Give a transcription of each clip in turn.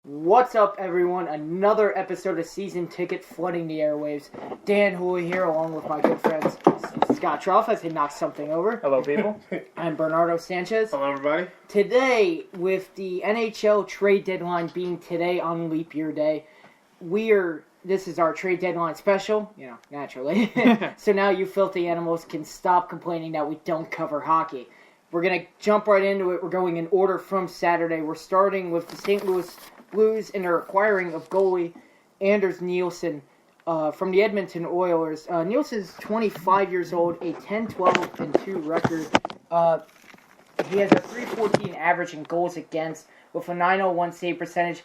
What's up, everyone? Another episode of Season Ticket flooding the airwaves. Dan Hooley here, along with my good friends Scott Trough as he knocks something over. Hello, people. I'm Bernardo Sanchez. Hello, everybody. Today, with the NHL Trade Deadline being today on Leap Year Day, this is our Trade Deadline Special, naturally. So now you filthy animals can stop complaining that we don't cover hockey. We're going to jump right into it. We're going in order from Saturday. We're starting with the St. Louis Blues and their acquiring of goalie Anders Nielsen from the Edmonton Oilers. Nielsen's 25 years old, a 10-12-2 record. He has a .314 average in goals against with a .901 save percentage.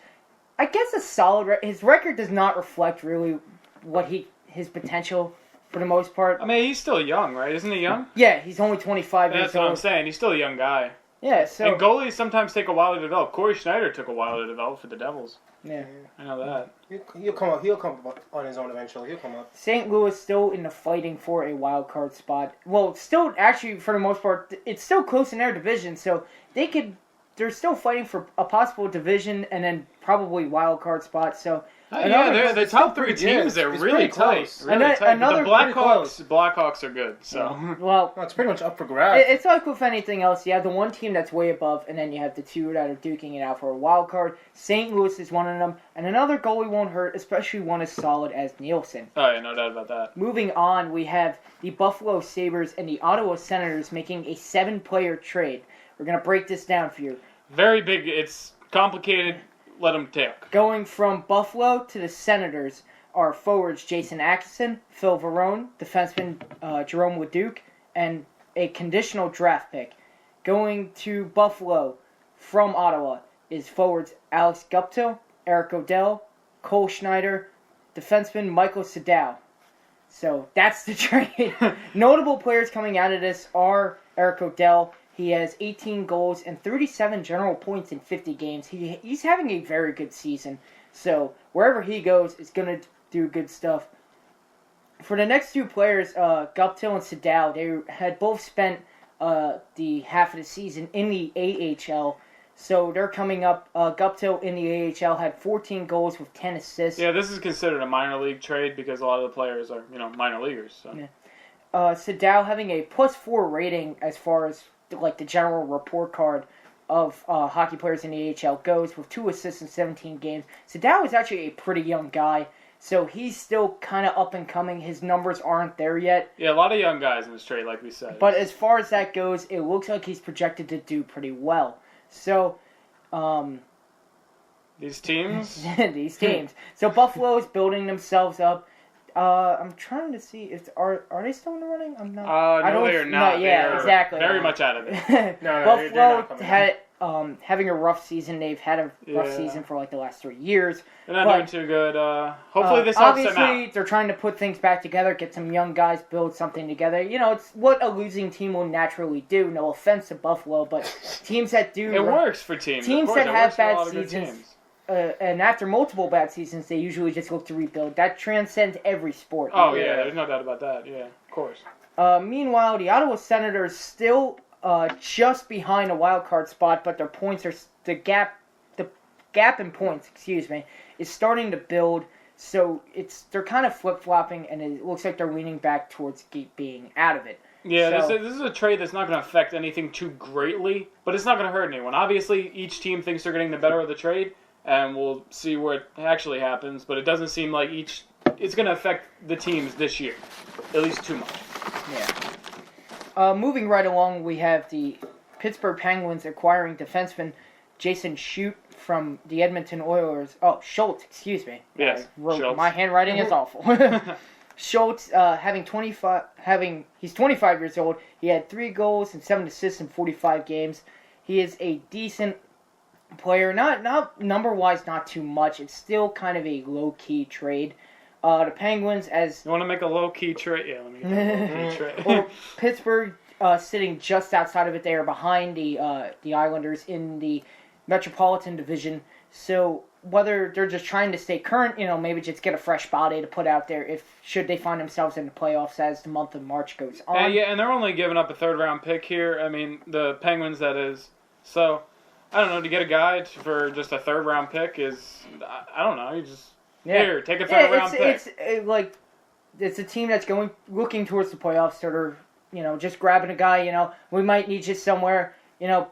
I guess a solid. His record does not reflect really what his potential for the most part. I mean, he's still young, right? Isn't he young? Yeah, he's only 25 years old. That's what I'm saying. He's still a young guy. Yeah, so... And goalies sometimes take a while to develop. Corey Schneider took a while to develop for the Devils. Yeah. I know that. He'll come up. He'll come up on his own eventually. He'll come up. St. Louis still in the fighting for a wild card spot. Well, still, actually, for the most part, it's still close in their division, so they're still fighting for a possible division and then probably wild card spot, so... the top three teams, they're really tight. Really tight. The Blackhawks are good. So well, it's pretty much up for grabs. It's like with anything else. You have the one team that's way above, and then you have the two that are duking it out for a wild card. St. Louis is one of them, and another goalie won't hurt, especially one as solid as Nielsen. Oh, yeah, no doubt about that. Moving on, we have the Buffalo Sabres and the Ottawa Senators making a 7-player trade. We're going to break this down for you. Very big. It's complicated. Let them take. Going from Buffalo to the Senators are forwards Jason Atkinson, Phil Varone, defenseman Jerome Leduc, and a conditional draft pick. Going to Buffalo from Ottawa is forwards Alex Guptill, Eric Odell, Cole Schneider, defenseman Michael Sadao. So that's the trade. Notable players coming out of this are Eric Odell. He has 18 goals and 37 general points in 50 games. He's having a very good season. So wherever he goes, it's going to do good stuff. For the next two players, Guptill and Sadao, they had both spent the half of the season in the AHL. So they're coming up. Guptill in the AHL had 14 goals with 10 assists. Yeah, this is considered a minor league trade because a lot of the players are, minor leaguers. So. Yeah. Sadao having a +4 rating as far as like the general report card of hockey players in the AHL goes, with 2 assists in 17 games. Sadao is actually a pretty young guy, so he's still kind of up and coming. His numbers aren't there yet. Yeah, a lot of young guys in this trade, like we said. But as far as that goes, it looks like he's projected to do pretty well. So, these teams? These teams. So Buffalo is building themselves up. I'm trying to see if are they still in the running? I'm not. No, they are not. Yeah, exactly. Very much out of it. Buffalo had having a rough season. They've had a rough season for like the last 3 years. They're not doing too good. Hopefully this helps them out. Obviously, they're trying to put things back together, get some young guys, build something together. It's what a losing team will naturally do. No offense to Buffalo, but teams that do... It works for teams. Teams that have bad seasons... and after multiple bad seasons, they usually just look to rebuild. That transcends every sport. Oh, yeah, there's no doubt about that. Yeah, of course. Meanwhile, the Ottawa Senators still just behind a wild card spot, but their points are the gap in points, is starting to build. So they're kind of flip flopping, and it looks like they're leaning back towards being out of it. Yeah, so, this is a trade that's not going to affect anything too greatly, but it's not going to hurt anyone. Obviously, each team thinks they're getting the better of the trade. And we'll see where it actually happens. But it doesn't seem like it's going to affect the teams this year. At least too much. Yeah. Moving right along, we have the Pittsburgh Penguins acquiring defenseman Jason Schultz from the Edmonton Oilers. Oh, Schultz, excuse me. Yes, Schultz. My handwriting is awful. Schultz, he's 25 years old. He had 3 goals and 7 assists in 45 games. He is a decent player, not number-wise, not too much. It's still kind of a low-key trade. The Penguins, as... You want to make a low-key trade? Yeah, let me get a low-key trade. Well, Pittsburgh, sitting just outside of it, they are behind the Islanders in the Metropolitan Division. So, whether they're just trying to stay current, maybe just get a fresh body to put out there should they find themselves in the playoffs as the month of March goes on. Yeah, and they're only giving up a third-round pick here. I mean, the Penguins, that is. So... I don't know, to get a guy for just a third-round pick is, I don't know, you just, here, take a third-round pick. It's a team that's looking towards the playoffs, sort of, just grabbing a guy, we might need you somewhere,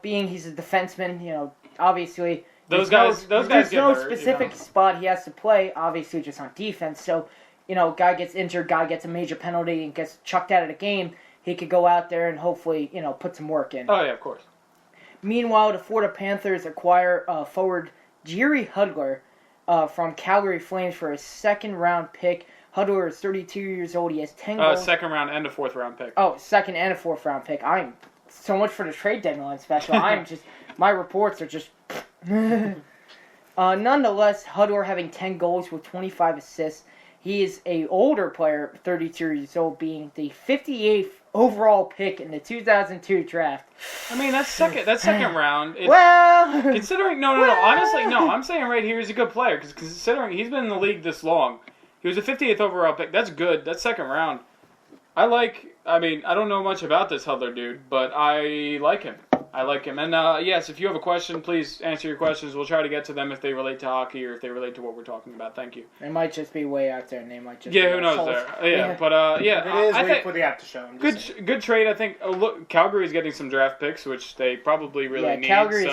being he's a defenseman, obviously. Those guys there's get no hurt, specific spot he has to play, obviously just on defense. So, guy gets injured, guy gets a major penalty and gets chucked out of the game. He could go out there and hopefully, put some work in. Oh, yeah, of course. Meanwhile, the Florida Panthers acquire forward Jiri Hudler from Calgary Flames for a second-round pick. Hudler is 32 years old. He has 10 goals. Second round and a fourth-round pick. Oh, second and a fourth-round pick. I'm so much for the trade deadline special. My reports are just... Nonetheless, Hudler having 10 goals with 25 assists. He is a older player, 32 years old, being the 58th overall pick in the 2002 draft. I mean, that's second round. Considering honestly, no. I'm saying right here he's a good player because considering he's been in the league this long, he was a 58th overall pick. That's good. That's second round. I don't know much about this Hudler dude, but I like him. And yes, if you have a question, please answer your questions. We'll try to get to them if they relate to hockey or if they relate to what we're talking about. Thank you. They might just be way out there, and they might just who knows there. Yeah, but If it is, wait for the app to show. Good trade. I think. Look, Calgary's getting some draft picks, which they probably really need. Calgary's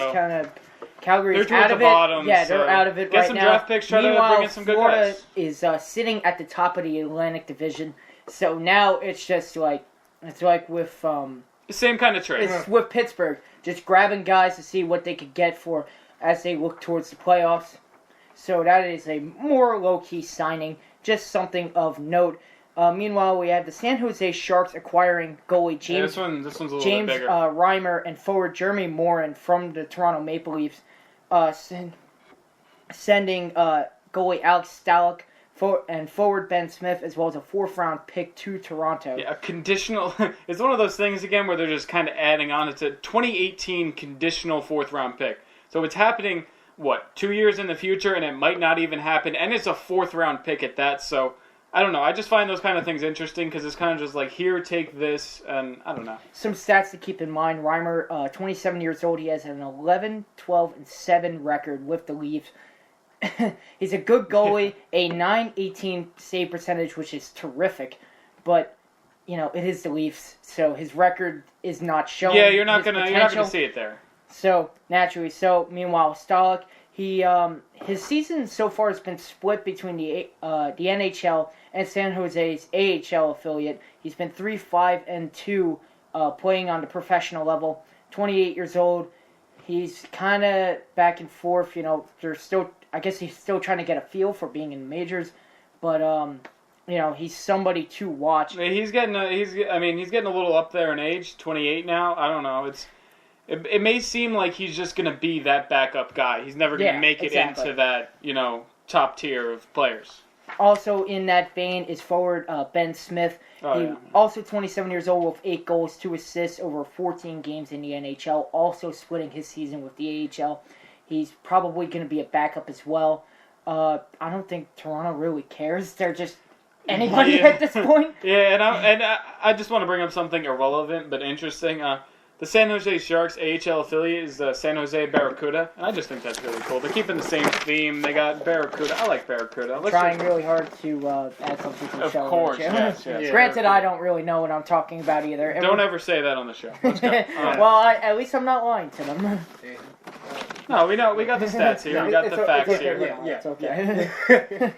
Calgary's out of it. Bottom, they're out of it right now. Get some draft picks. Try to bring in some good Florida guys. is sitting at the top of the Atlantic Division, so now it's just like with same kind of trade. It's with Pittsburgh, just grabbing guys to see what they could get for as they look towards the playoffs. So that is a more low-key signing, just something of note. Meanwhile, we have the San Jose Sharks acquiring goalie James. Yeah, this one's a little James bit bigger. Reimer and forward Jeremy Morin from the Toronto Maple Leafs, sending goalie Alex Stalock and forward Ben Smith, as well as a fourth-round pick to Toronto. Yeah, a conditional... It's one of those things, again, where they're just kind of adding on. It's a 2018 conditional fourth-round pick. So it's happening, 2 years in the future, and it might not even happen, and it's a fourth-round pick at that, so... I don't know. I just find those kind of things interesting because it's kind of just like, here, take this, and I don't know. Some stats to keep in mind. Reimer, 27 years old. He has an 11, 12, and 7 record with the Leafs. He's a good goalie, a .918 save percentage, which is terrific. But, it is the Leafs, so his record is not showing. Yeah, you're not gonna see it there. So, naturally. Meanwhile, Stalock, his season so far has been split between the NHL and San Jose's AHL affiliate. He's been 3-5-2 playing on the professional level. 28 years old. He's kind of back and forth. I guess he's still trying to get a feel for being in the majors, but he's somebody to watch. He's getting a little up there in age. 28 now. I don't know. It may seem like he's just going to be that backup guy. He's never going to make it into that, top tier of players. Also in that vein is forward Ben Smith. Also 27 years old with 8 goals, 2 assists over 14 games in the NHL. Also splitting his season with the AHL. He's probably going to be a backup as well. I don't think Toronto really cares. They're just anybody at this point. Yeah, and I just want to bring up something irrelevant but interesting. The San Jose Sharks AHL affiliate is the San Jose Barracuda, and I just think that's really cool. They're keeping the same theme. They got Barracuda. I like Barracuda. Trying really hard to add something to the show. Of course, yes. Granted, I don't really know what I'm talking about either. Don't ever say that on the show. Let's go. Well, at least I'm not lying to them. No, we know. We got the stats here. We got the facts here. Yeah, it's okay.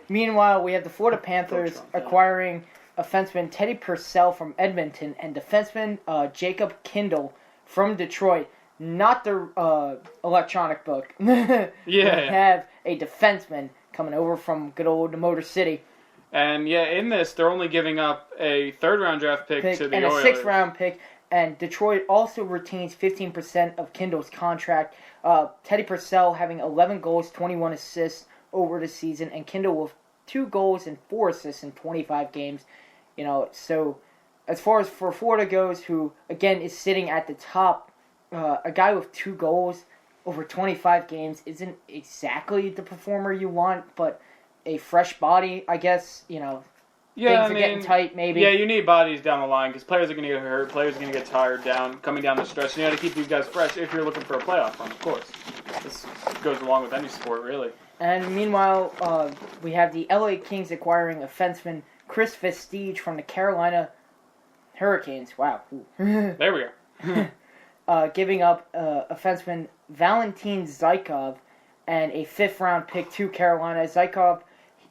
Meanwhile, we have the Florida Panthers acquiring defenseman Teddy Purcell from Edmonton and defenseman Jacob Kindle from Detroit. Not the electronic book. We have a defenseman coming over from good old Motor City. And in this, they're only giving up a third-round draft pick to the and Oilers. And a 6th-round pick. And Detroit also retains 15% of Kindle's contract. Teddy Purcell having 11 goals, 21 assists over the season, and Kindle with 2 goals and 4 assists in 25 games. So as far as for Florida goes, who, again, is sitting at the top, a guy with 2 goals over 25 games isn't exactly the performer you want, but a fresh body, I guess, things are getting tight, maybe. Yeah, you need bodies down the line because players are going to get hurt, players are going to get tired coming down the stretch. You got to keep these guys fresh if you're looking for a playoff run, of course. This goes along with any sport, really. And meanwhile, we have the LA Kings acquiring offenseman Chris Vestige from the Carolina Hurricanes. Wow. There we go. Giving up offenseman Valentin Zykov and a 5th-round pick to Carolina. Zykov,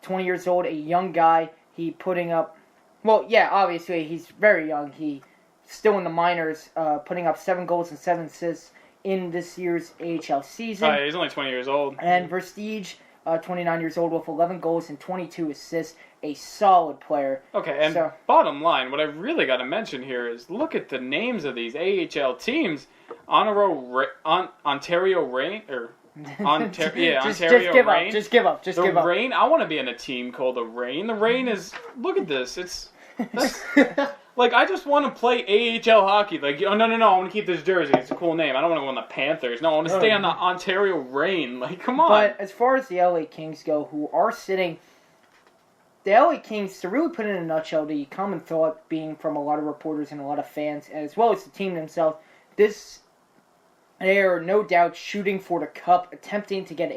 20 years old, a young guy. He putting up... Well, yeah, obviously, he's very young. He's still in the minors, putting up 7 goals and 7 assists in this year's AHL season. Oh, yeah, he's only 20 years old. And Vestige, 29 years old, with 11 goals and 22 assists. A solid player. Okay, and bottom line, what I really got to mention here is look at the names of these AHL teams. Ontario Reign, or Ontario Reign. Just give up. The Reign. I want to be in a team called the Reign. The Reign is. Look at this. That's like I just want to play AHL hockey. Like no. I want to keep this jersey. It's a cool name. I don't want to go on the Panthers. No, I want to stay on the Ontario Reign. Like come on. But as far as the LA Kings go, who are sitting. The LA Kings, to really put it in a nutshell, the common thought being from a lot of reporters and a lot of fans, as well as the team themselves, they are no doubt shooting for the cup, attempting to get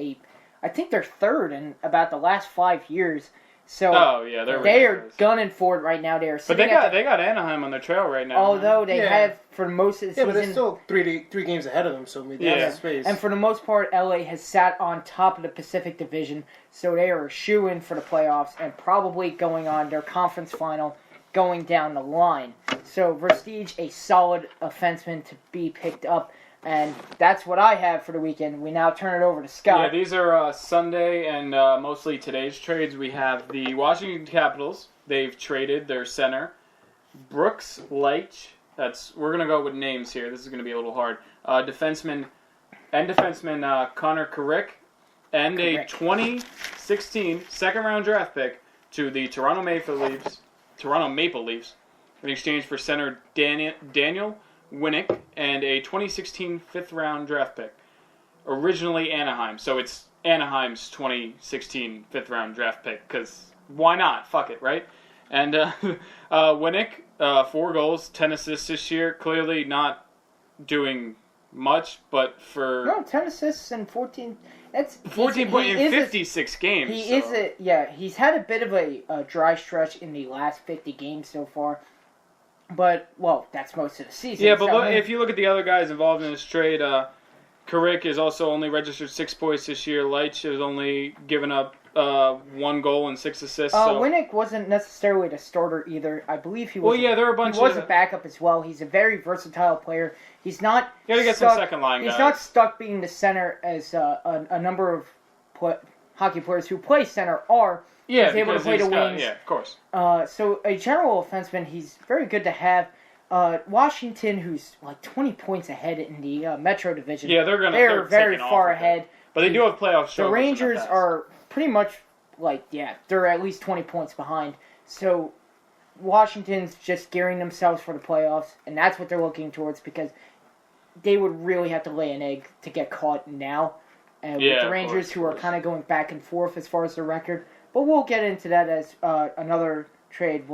I think they're 3rd in about the last 5 years. So they are gunning for it right now. They are sitting but they got Anaheim on their trail right now. Although they have for most of the season. Yeah, but they're still three games ahead of them, so maybe they have space. And for the most part, LA has sat on top of the Pacific Division, so they are a shoo-in for the playoffs and probably going on their conference final going down the line. So Vestige, a solid offenseman to be picked up. And that's what I have for the weekend. We now turn it over to Scott. Yeah, these are Sunday and mostly today's trades. We have the Washington Capitals. They've traded their center, Brooks Leitch. We're going to go with names here. This is going to be a little hard. Defenseman Connor Carrick and a 2016 second-round draft pick to the Toronto Maple Leafs in exchange for center Daniel Winnick and a 2016 5th-round draft pick. Originally Anaheim, so it's Anaheim's 2016 5th-round draft pick, because why not? Fuck it, right? And Winnick, 4 goals, 10 assists this year. Clearly not doing much, but for... No, 10 assists and 14... That's 14 points in 56 games. He's had a bit of a dry stretch in the last 50 games so far. But, well, that's most of the season. Yeah, but if you look at the other guys involved in this trade, Carrick is also only registered 6 points this year. Leitch has only given up 1 goal and 6 assists. Winnick wasn't necessarily the starter either. I believe he was. Well, yeah, there are a bunch he was a backup as well. He's a very versatile player. He's not. You gotta get some second line guys. He's not stuck being the center as a number of hockey players who play center are. Yeah, he's able to play the wings. Yeah, of course. So a general offenseman, he's very good to have. Washington, who's like 20 points ahead in the Metro Division. Yeah, they're very far ahead. But they do have playoff struggles. The Rangers are pretty much they're at least 20 points behind. So Washington's just gearing themselves for the playoffs, and that's what they're looking towards because they would really have to lay an egg to get caught now. And with the Rangers, who are kind of going back and forth as far as the record. But we'll get into that as another trade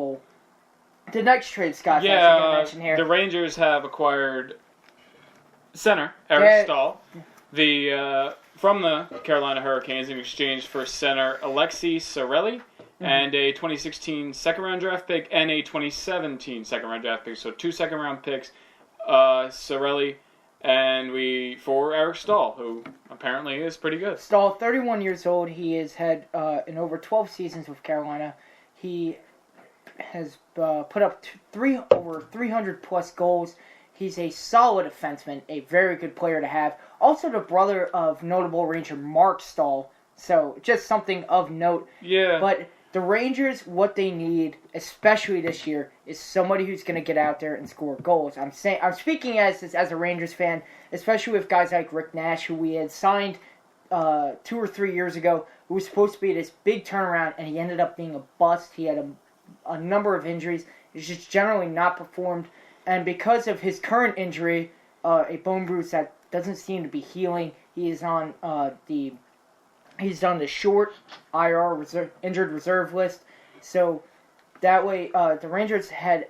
the next trade, Scott, I should mention here. The Rangers have acquired center Eric Stahl, from the Carolina Hurricanes in exchange for center Alexei Sorelli and a 2016 second-round draft pick and a 2017 second-round draft pick. So 2 second-round picks, Sorelli and for Eric Stahl, who apparently is pretty good. Stahl, 31 years old. He has had in over 12 seasons with Carolina. He has put up over 300-plus goals. He's a solid defenseman, a very good player to have. Also the brother of notable Ranger Mark Stahl, so just something of note. Yeah. But the Rangers, what they need, especially this year, is somebody who's going to get out there and score goals. I'm speaking as a Rangers fan, especially with guys like Rick Nash, who we had signed 2 or 3 years ago, who was supposed to be this big turnaround, and he ended up being a bust. He had a number of injuries. He's just generally not performed. And because of his current injury, a bone bruise that doesn't seem to be healing, he is on the short IR injured reserve list. So that way, the Rangers had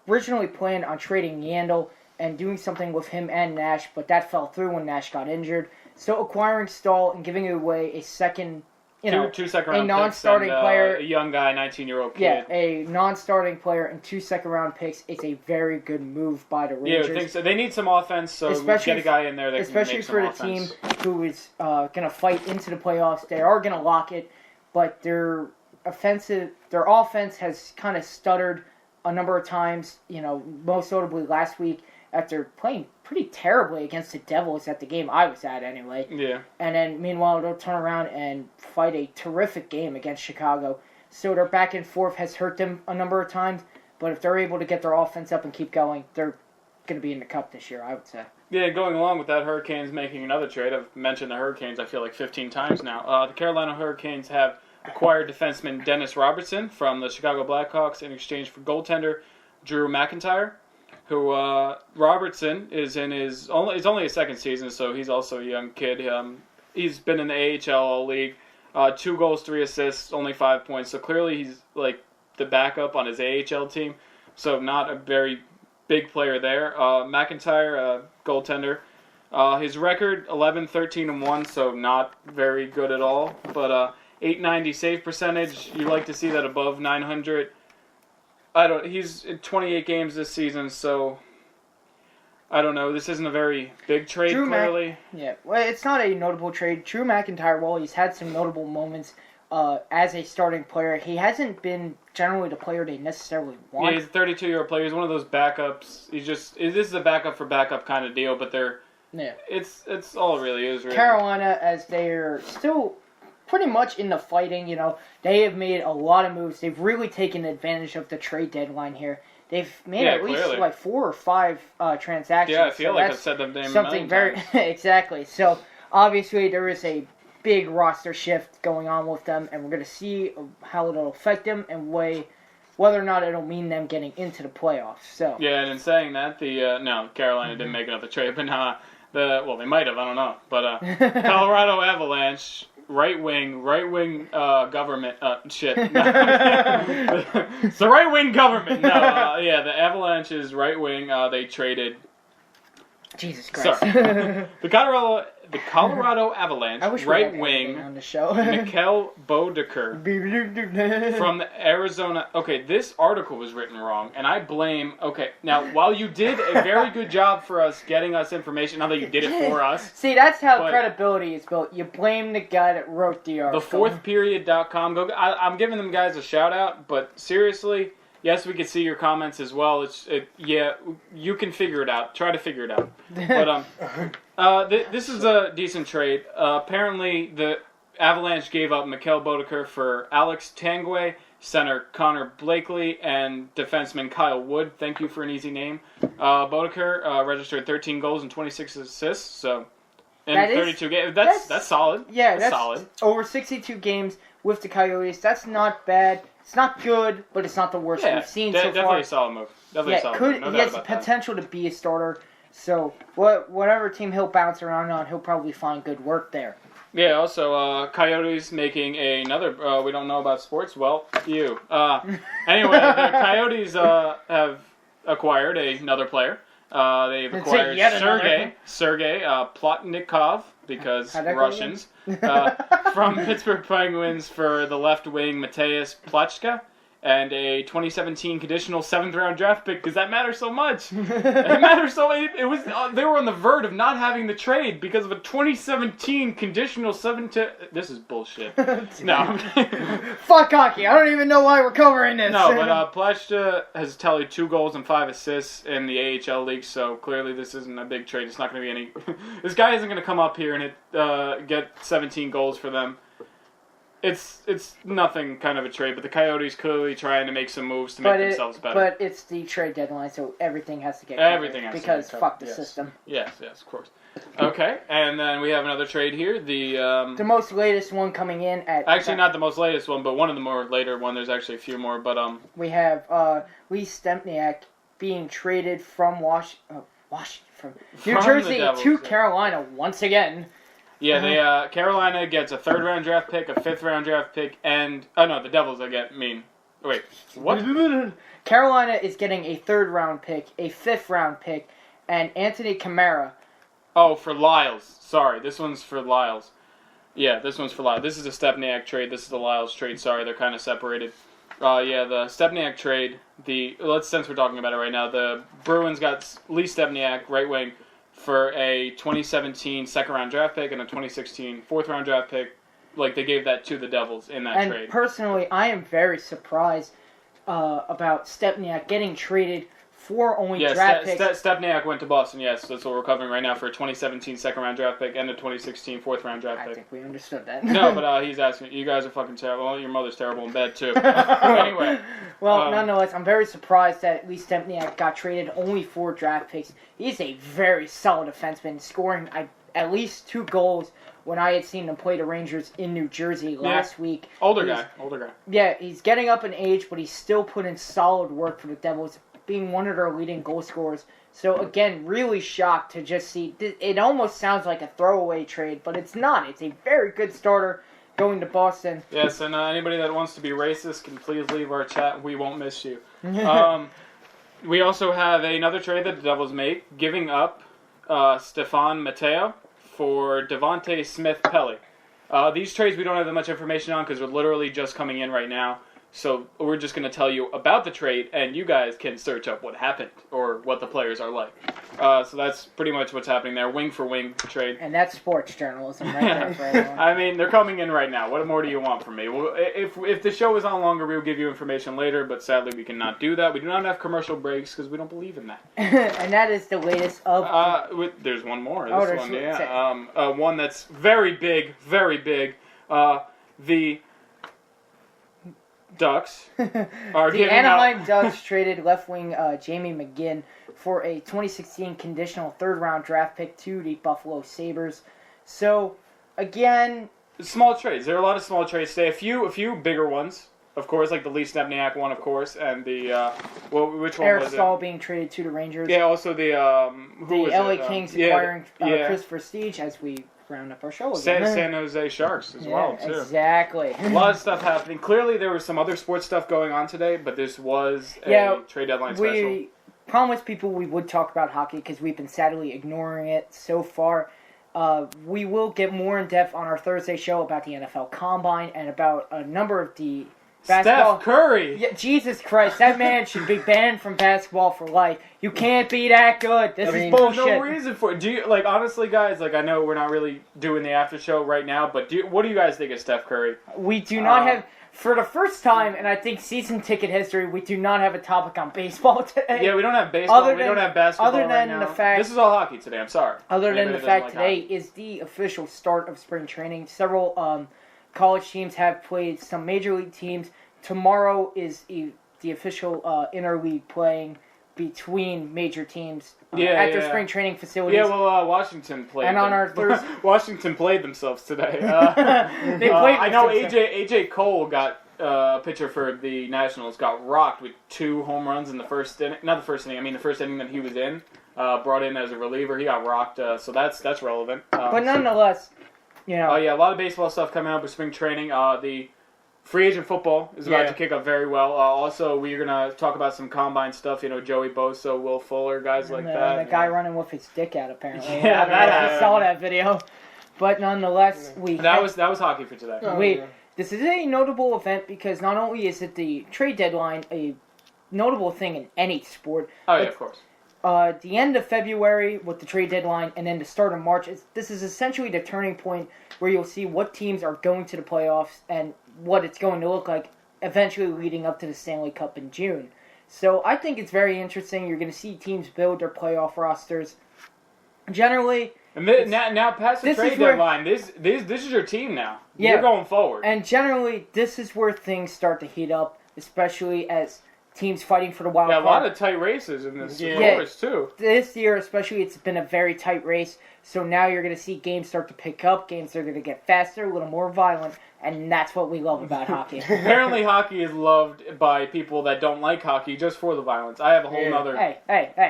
originally planned on trading Yandel and doing something with him and Nash, but that fell through when Nash got injured. So acquiring Stahl and giving away a second, two second-round non-starting picks and, player, a young guy, 19-year-old kid. Yeah, a non-starting player and 2 second-round picks is a very good move by the Rangers. Yeah, I think so. They need some offense, so get a guy in there that can make some especially for the offense. team who is going to fight into the playoffs. They are going to lock it, but their offense has kind of stuttered a number of times. Most notably last week after playing pretty terribly against the Devils at the game I was at anyway. Yeah. And then meanwhile they'll turn around and fight a terrific game against Chicago. So their back and forth has hurt them a number of times, but if they're able to get their offense up and keep going, they're going to be in the Cup this year, I would say. Yeah, going along with that, Hurricanes making another trade. I've mentioned the Hurricanes, I feel like 15 times now. The Carolina Hurricanes have acquired defenseman Dennis Robertson from the Chicago Blackhawks in exchange for goaltender Drew McIntyre, who Robertson is in it's only his second season, so he's also a young kid. He's been in the AHL All-League, 2 goals, 3 assists, only 5 points. So clearly he's like the backup on his AHL team, so not a very big player there. McIntyre, goaltender. His record 11-13-1, so not very good at all. But .890 save percentage. You like to see that above 900. He's in 28 games this season, so I don't know. This isn't a very big trade, clearly. Well, it's not a notable trade. Drew McIntyre, while he's had some notable moments as a starting player, he hasn't been generally the player they necessarily want. Yeah, he's a 32-year-old player. He's one of those backups. This is a backup for backup kind of deal, but it's all it really is. Really. Carolina, as they're still pretty much in the fighting, they have made a lot of moves. They've really taken advantage of the trade deadline here. They've made at least like 4 or 5 transactions. Yeah, I feel like I've said that name something very times. Exactly. So obviously there is a big roster shift going on with them, and we're going to see how it'll affect them and whether or not it'll mean them getting into the playoffs. So yeah, and in saying that, Carolina didn't make another trade, but they might have, I don't know. But Colorado Avalanche. Right wing government shit. It's the right wing government. No, the Avalanche's right wing. They traded. Jesus Christ. Sorry. The Colorado Avalanche right wing on the show. Mikhail Boedker from the Arizona. Okay, this article was written wrong, and I blame. Okay, now while you did a very good job for us getting us information, now that you did it for us. See, that's how credibility is built. You blame the guy that wrote the article. TheFourthPeriod.com. I'm giving them guys a shout out, but seriously. Yes, we can see your comments as well. You can figure it out. Try to figure it out. But this is a decent trade. Apparently, the Avalanche gave up Mikhail Boedker for Alex Tanguay, center Connor Blakely, and defenseman Kyle Wood. Thank you for an easy name. Boedker registered 13 goals and 26 assists. So in 32 games, that's solid. Yeah, that's solid. Over 62 games with the Coyotes. That's not bad. It's not good, but it's not the worst we've seen so far. Definitely a solid move. He has the potential to be a starter. So whatever team he'll bounce around on, he'll probably find good work there. Yeah, also, Coyotes making another... we don't know about sports? Well, you. Anyway, the Coyotes have acquired another player. They've acquired Sergei Plotnikov, because Russians, from Pittsburgh Penguins for the left wing Mateusz Plachka, and a 2017 conditional 7th-round draft pick, because that matters so much. It matters so much. It was they were on the verge of not having the trade because of a 2017 conditional 7th. This is bullshit. No. Fuck hockey. I don't even know why we're covering this. No, but Plachka has tallied 2 goals and 5 assists in the AHL league, so clearly this isn't a big trade. It's not going to be any... This guy isn't going to come up here and get 17 goals for them. It's nothing kind of a trade, but the Coyotes clearly trying to make some moves to make themselves better. But it's the trade deadline, so everything has to get covered. Because fuck the system. Yes, of course. Okay, and then we have another trade here. The most latest one coming in at... Actually, not the most latest one, but one of the more later one. There's actually a few more, but... We have Lee Stempniak being traded from from New Jersey to Carolina once again. Yeah, Carolina gets a 3rd-round draft pick, a 5th-round draft pick, and... Oh, no, the Devils, Wait, what? Carolina is getting a 3rd round pick, a 5th round pick, and Anthony Camara. Oh, for Lyles. Sorry, this one's for Lyles. Yeah, this one's for Lyles. This is a Stepniak trade. This is the Lyles trade. Sorry, they're kind of separated. The Stepniak trade. Since we're talking about it right now, the Bruins got Lee Stepniak, right wing, for a 2017 second-round draft pick and a 2016 fourth-round draft pick. Like, they gave that to the Devils in that trade. And personally, I am very surprised about Stepniak getting traded for only draft picks. Stepniak went to Boston, yes. That's what we're covering right now for a 2017 second-round draft pick and a 2016 fourth-round draft pick. I think we understood that. No, but he's asking, you guys are fucking terrible. Well, your mother's terrible in bed, too. Anyway. Well, nonetheless, I'm very surprised that Lee Stepniak got traded only for draft picks. He's a very solid defenseman, scoring at least 2 goals when I had seen him play the Rangers in New Jersey last week. Older guy. Yeah, he's getting up in age, but he's still putting solid work for the Devils, being one of their leading goal scorers. So, again, really shocked to just see. It almost sounds like a throwaway trade, but it's not. It's a very good starter going to Boston. Yes, and anybody that wants to be racist can please leave our chat. We won't miss you. We also have another trade that the Devils made, giving up Stefan Mateo for Devontae Smith-Pelly. These trades we don't have that much information on because they're literally just coming in right now. So we're just going to tell you about the trade, and you guys can search up what happened or what the players are like. So that's pretty much what's happening there. Wing for wing trade. And that's sports journalism right there for everyone. I mean, they're coming in right now. What more do you want from me? Well, if the show is on longer, we'll give you information later, but sadly we cannot do that. We do not have commercial breaks because we don't believe in that. And that is the latest of... there's one more. There's one that's very big, very big. The Ducks are the Anaheim Ducks traded left wing Jamie McGinn for a 2016 conditional 3rd round draft pick to the Buffalo Sabres. So again, small trades. There are a lot of small trades today. A few bigger ones, of course, like the Lee Stepniak one, of course, and the which one Eric was Stahl it? being traded to the Rangers. Yeah, also the LA Kings acquiring Chris Prestige as we round up our show again. San Jose Sharks as well, too. Exactly. A lot of stuff happening. Clearly, there was some other sports stuff going on today, but this was a trade deadline special. We promised people we would talk about hockey because we've been sadly ignoring it so far. We will get more in depth on our Thursday show about the NFL Combine and about a number of the basketball. Steph Curry! Yeah, Jesus Christ, that man should be banned from basketball for life. You can't be that good. This is bullshit. There's no reason for it. Do you, honestly, guys, I know we're not really doing the after show right now, but what do you guys think of Steph Curry? We do not have, for the first time, and I think season ticket history, we do not have a topic on baseball today. Yeah, we don't have baseball. We don't have basketball other than right now. the fact, this is all hockey today. I'm sorry. Other than the fact today is the official start of spring training. Several college teams have played. Some major league teams. Tomorrow is the official interleague playing between major teams at their spring training facilities. Yeah, well, Washington played. And on our Thursday, Washington played themselves today. They played. I know AJ Cole got pitcher for the Nationals got rocked with 2 home runs in the first inning. Not the first inning. I mean the first inning that he was in. Brought in as a reliever. He got rocked. So that's relevant. But nonetheless, a lot of baseball stuff coming up with spring training. The free agent football is about to kick up very well. Also, we're going to talk about some combine stuff. Joey Bosa, Will Fuller, guys like that. And the guy running with his dick out, apparently. Yeah, I saw that video. But nonetheless, that was hockey for today. This is a notable event because not only is it the trade deadline, a notable thing in any sport. Oh, yeah, of course. The end of February with the trade deadline and then the start of March, this is essentially the turning point where you'll see what teams are going to the playoffs and what it's going to look like eventually leading up to the Stanley Cup in June. So I think it's very interesting. You're going to see teams build their playoff rosters. Generally... Now past the trade deadline, this is your team now. Yeah, you're going forward. And generally, this is where things start to heat up, especially as teams fighting for the wild card. Yeah, a lot of tight races in this course, too. This year, especially, it's been a very tight race. So now you're going to see games start to pick up. Games are going to get faster, a little more violent. And that's what we love about hockey. Apparently, hockey is loved by people that don't like hockey just for the violence. I have a whole nother... Hey.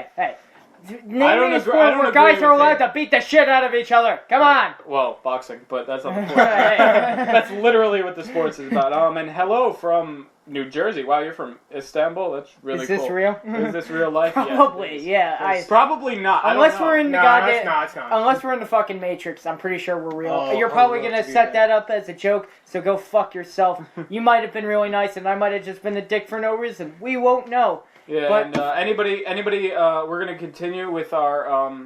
Name I don't me a agree, sport where guys are allowed to beat the shit out of each other. Come on. Well, boxing, but that's not the point. That's literally what the sports is about. And hello from New Jersey. Wow, you're from Istanbul. That's really Is cool. this real? Is this real life? Probably, Yes, yeah. Probably not. Unless we're in the goddamn, it's not. unless we're in the fucking Matrix, I'm pretty sure we're real. Oh, You're probably I would gonna love to do set that. that up as a joke, so go fuck yourself. You might have been really nice, and I might have just been a dick for no reason. We won't know. Yeah, But- and anybody, we're gonna continue with our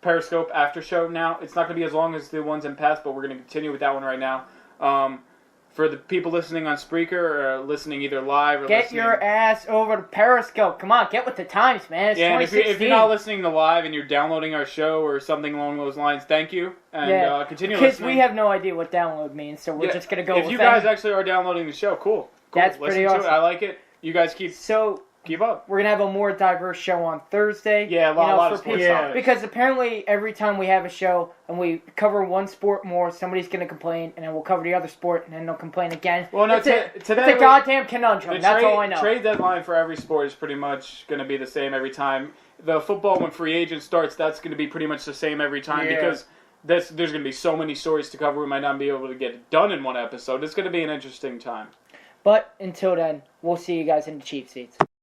Periscope after show now. It's not gonna be as long as the ones in past, but we're gonna continue with that one right now. For the people listening on Spreaker or listening either live or Get listening... your ass over to Periscope. Come on, get with the times, man. It's Yeah, and 2016. if you're not listening to live and you're downloading our show or something along those lines, thank you. And continue because listening. we have no idea what download means, so we're just gonna go If with you that. guys actually are downloading the show, cool. That's Listen pretty to awesome. it. I like it. You guys keep up. We're gonna have a more diverse show on Thursday. Yeah, a lot of for sports people, topics. because apparently every time we have a show and we cover one sport more, somebody's gonna complain, and then we'll cover the other sport, and then they'll complain again. Well, no, today it's a goddamn conundrum. That's all I know. Trade deadline for every sport is pretty much going to be the same every time. The football, when free agent starts, that's going to be pretty much the same every time because there's going to be so many stories to cover. We might not be able to get it done in one episode. It's going to be an interesting time. But until then, we'll see you guys in the cheap seats.